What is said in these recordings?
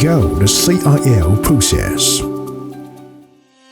Gold CIL process.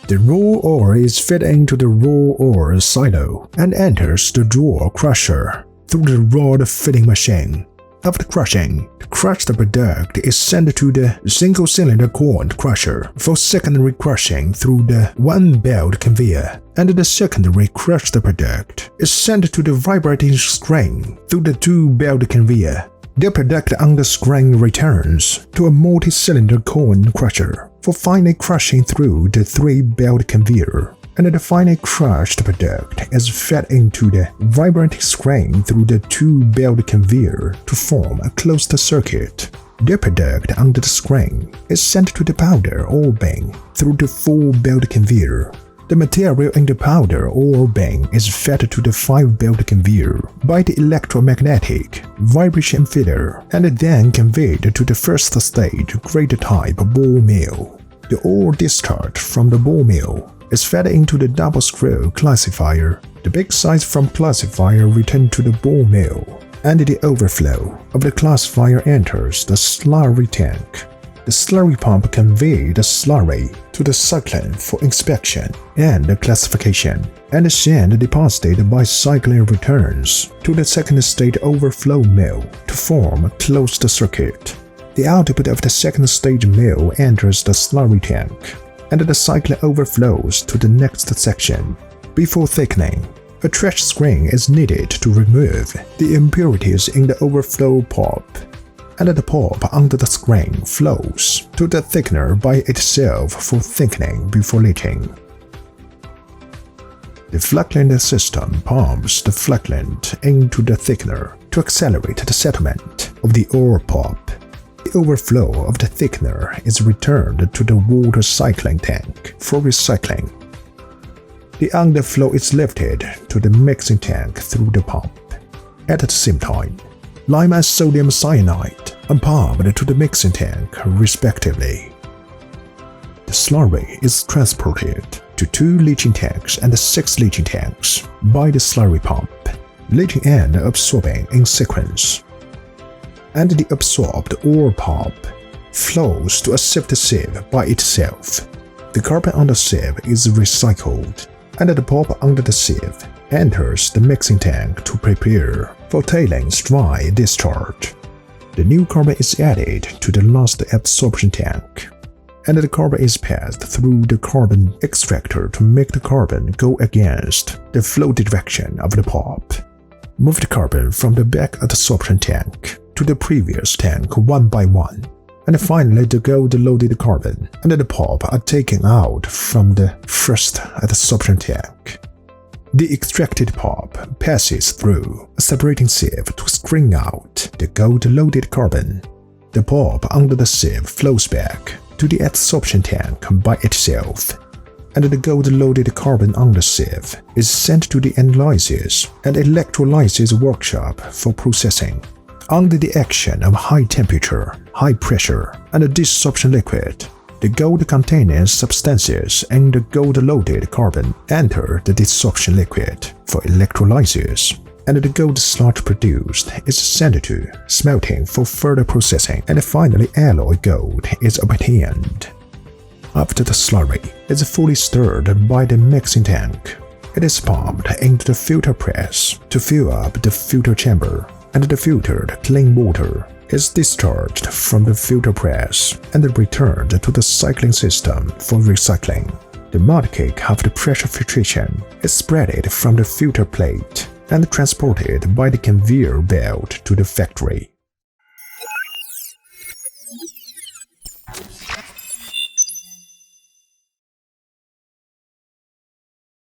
The raw ore is fed into the raw ore silo and enters the drawer crusher through the rod feeding machine. After crushing, the crushed product is sent to the single-cylinder corn crusher for secondary crushing through the one-belt conveyor, and the secondary crushed product is sent to the vibrating screen through the two-belt conveyor. The product on the screen returns to a multi-cylinder corn crusher for final crushing through the three-belt conveyor, and the final crushed product is fed into the vibrating screen through the two-belt conveyor to form a closed circuit. The product under the screen is sent to the powder ore bin through the four-belt conveyor. The material in the powder ore bin is fed to the five-belt conveyor by the electromagnetic vibration feeder and then conveyed to the first stage grade-type ball mill. The ore discharged from the ball mill is fed into the double-screw classifier. The big size from classifier returned to the ball mill, and the overflow of the classifier enters the slurry tank. The slurry pump conveys the slurry to the cyclone for inspection and classification, and the sand deposited by cyclone returns to the second stage overflow mill to form a closed circuit. The output of the second stage mill enters the slurry tank, and the cyclone overflows to the next section. Before thickening, a trash screen is needed to remove the impurities in the overflow pulp, and the pulp under the screen flows to the thickener by itself for thickening before leaching. The flocculant system pumps the flocculant into the thickener to accelerate the settlement of the ore pulp. The overflow of the thickener is returned to the water cycling tank for recycling. The underflow is lifted to the mixing tank through the pump. At the same time, lime and sodium cyanide are pumped to the mixing tank respectively. The slurry is transported to 2 leaching tanks and 6 leaching tanks by the slurry pump, leaching and absorbing in sequence. And the absorbed ore pulp flows to a sieved sieve by itself. The carbon on the sieve is recycled, and the pulp under the sieve enters the mixing tank to prepare for tailings dry discharge. The new carbon is added to the last absorption tank, and the carbon is passed through the carbon extractor to make the carbon go against the flow direction of the pulp. Move the carbon from the back absorption tank to the previous tank one by one, and finally the gold-loaded carbon and the pulp are taken out from the first absorption tank. The extracted pulp passes through a separating sieve to screen out the gold-loaded carbon. The pulp under the sieve flows back to the adsorption tank by itself, and the gold-loaded carbon on the sieve is sent to the analysis and electrolysis workshop for processing. Under the action of high temperature, high pressure, and a desorption liquid, the gold-containing substances in the gold-loaded carbon enter the desorption liquid for electrolysis, and the gold sludge produced is sent to smelting for further processing, and finally alloy gold is obtained. After the slurry is fully stirred by the mixing tank, it is pumped into the filter press to fill up the filter chamber, and the filtered clean water is discharged from the filter press and returned to the cycling system for recycling. The mud cake of the pressure filtration is spreaded from the filter plate and transported by the conveyor belt to the factory.